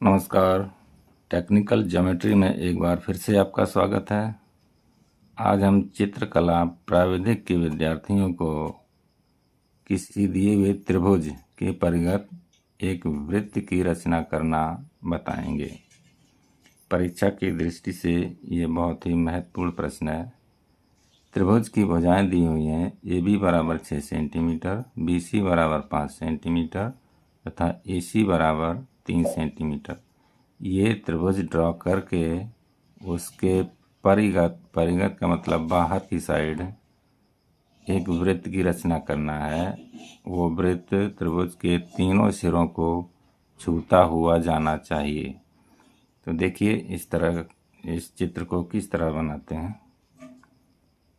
नमस्कार। Technical geometry में एक बार फिर से आपका स्वागत है। आज हम चित्रकला प्राविधिक के विद्यार्थियों को किसी दिए हुए त्रिभुज के परिगत एक वृत्त की रचना करना बताएंगे। परीक्षा की दृष्टि से ये बहुत ही महत्वपूर्ण प्रश्न है। त्रिभुज की भुजाएं दी हुई हैं। AB बराबर 6 सेंटीमीटर, BC बराबर 5 सेंटीमीटर तथा AC बराबर 3 सेंटीमीटर। ये त्रिभुज ड्रॉ करके उसके परिगत का मतलब बाहर की साइड एक वृत्त की रचना करना है। वो वृत्त त्रिभुज के तीनों सिरों को छूता हुआ जाना चाहिए। तो देखिए इस चित्र को किस तरह बनाते हैं।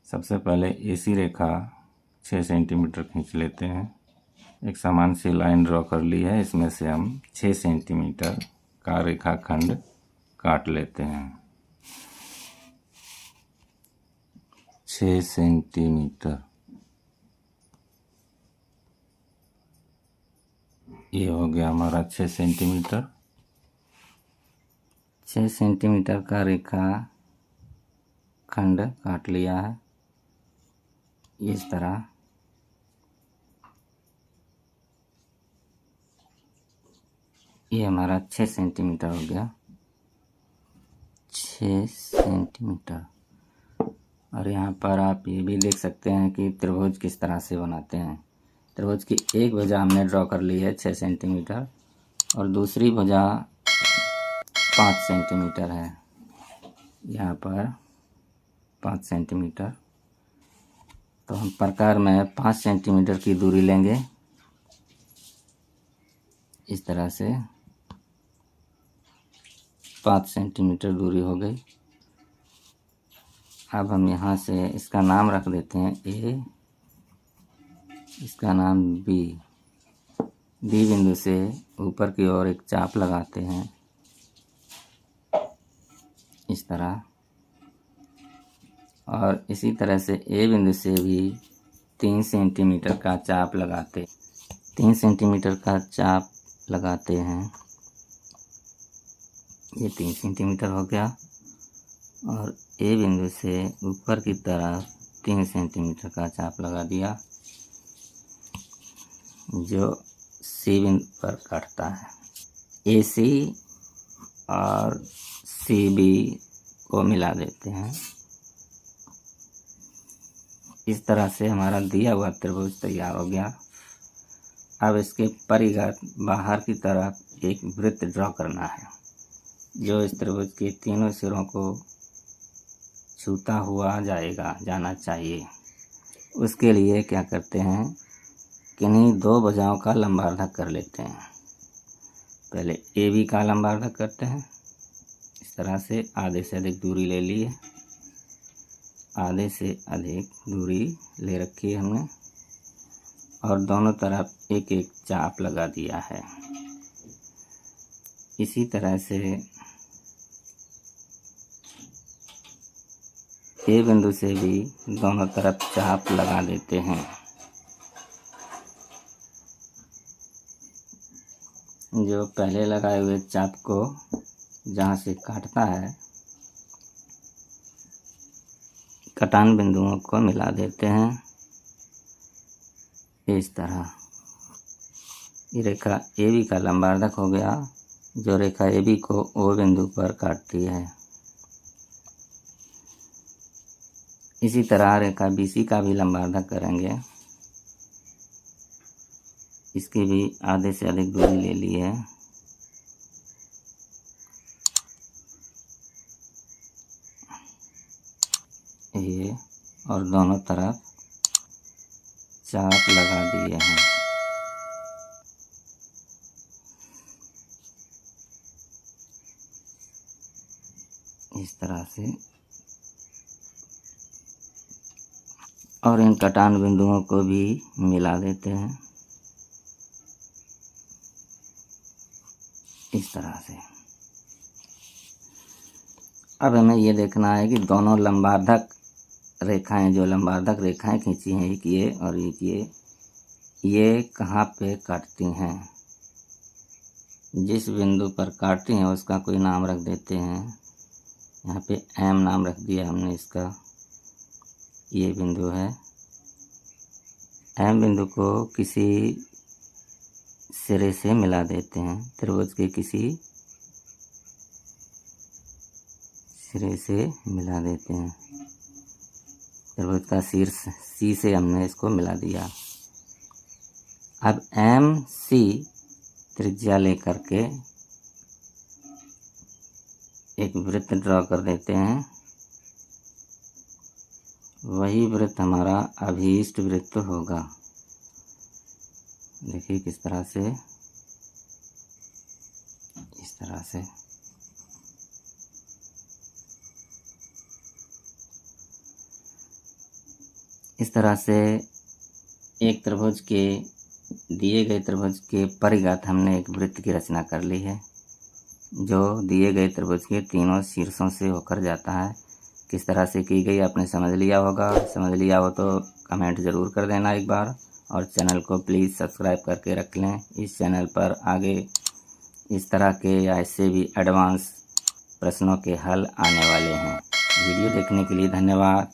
सबसे पहले AC रेखा 6 सेंटीमीटर खींच लेते हैं। एक समान सी लाइन ड्रॉ कर ली है। इसमें से हम 6 सेंटीमीटर का रेखाखंड काट लेते हैं। 6 सेंटीमीटर ये हो गया हमारा 6 सेंटीमीटर। 6 सेंटीमीटर का रेखा खंड काट लिया है इस तरह। ये हमारा 6 सेंटीमीटर हो गया। 6 सेंटीमीटर। और यहाँ पर आप ये भी देख सकते हैं कि त्रिभुज किस तरह से बनाते हैं। त्रिभुज की एक भुजा हमने ड्रॉ कर ली है 6 सेंटीमीटर और दूसरी भुजा 5 सेंटीमीटर है। यहाँ पर 5 सेंटीमीटर। तो हम प्रकार में 5 सेंटीमीटर की दूरी लेंगे इस तरह से। 5 सेंटीमीटर दूरी हो गई। अब हम यहाँ से इसका नाम रख देते हैं A, इसका नाम B। B बिंदु से ऊपर की ओर एक चाप लगाते हैं इस तरह। और इसी तरह से A बिंदु से भी 3 सेंटीमीटर का चाप लगाते 3 सेंटीमीटर का चाप लगाते हैं। ये 3 सेंटीमीटर हो गया। और A बिंदु से ऊपर की तरफ 3 सेंटीमीटर का चाप लगा दिया जो C बिंदु पर काटता है। AC और CB को मिला देते हैं। इस तरह से हमारा दिया हुआ त्रिभुज तैयार हो गया। अब इसके परिगत बाहर की तरफ एक वृत्त ड्रॉ करना है जो इस त्रिभुज के तीनों सिरों को छूता हुआ जाना चाहिए। उसके लिए क्या करते हैं, किन्हीं दो भुजाओं का लंबार्धक कर लेते हैं। पहले AB का लंबार्धक करते हैं इस तरह से। आधे से अधिक दूरी ले लिए। आधे से अधिक दूरी ले रखी है हमने और दोनों तरफ एक एक चाप लगा दिया है। इसी तरह से A बिंदु से भी दोनों तरफ चाप लगा देते हैं। जो पहले लगाए हुए चाप को जहाँ से काटता है, कटान बिंदुओं को मिला देते हैं इस तरह। ये रेखा AB का लंबार्धक हो गया जो रेखा AB को O बिंदु पर काटती है। इसी तरह रेखा BC का भी लंबार्धक करेंगे। इसकी भी आधे से अधिक दूरी ले ली है। ये और दोनों तरफ चाप लगा दिए हैं। इस तरह से। और इन कटान बिंदुओं को भी मिला देते हैं इस तरह से। अब हमें ये देखना है कि दोनों लंबार्धक रेखाएं, जो लंबार्धक रेखाएं खींची हैं एक ये और एक ये कहाँ पे काटती हैं। जिस बिंदु पर काटे हैं उसका कोई नाम रख देते हैं। यहाँ पे एम नाम रख दिया हमने इसका, ये बिंदु है। एम बिंदु को किसी सिरे से मिला देते हैं, त्रिभुज के किसी सिरे से मिला देते हैं। त्रिभुज का शीर्ष सी से हमने इसको मिला दिया। अब एम सी त्रिज्या लेकर के एक वृत्त ड्रॉ कर देते हैं। वही वृत्त हमारा अभीष्ट वृत्त होगा। देखिए किस तरह से, इस तरह से। इस तरह से एक त्रिभुज के दिए गए त्रिभुज के परिघात हमने एक वृत्त की रचना कर ली है, जो दिए गए त्रिभुज के तीनों शीर्षों से होकर जाता है। किस तरह से की गई आपने समझ लिया होगा। समझ लिया हो तो कमेंट ज़रूर कर देना एक बार, और चैनल को प्लीज़ सब्सक्राइब करके रख लें। इस चैनल पर आगे इस तरह के या इससे भी एडवांस प्रश्नों के हल आने वाले हैं। वीडियो देखने के लिए धन्यवाद।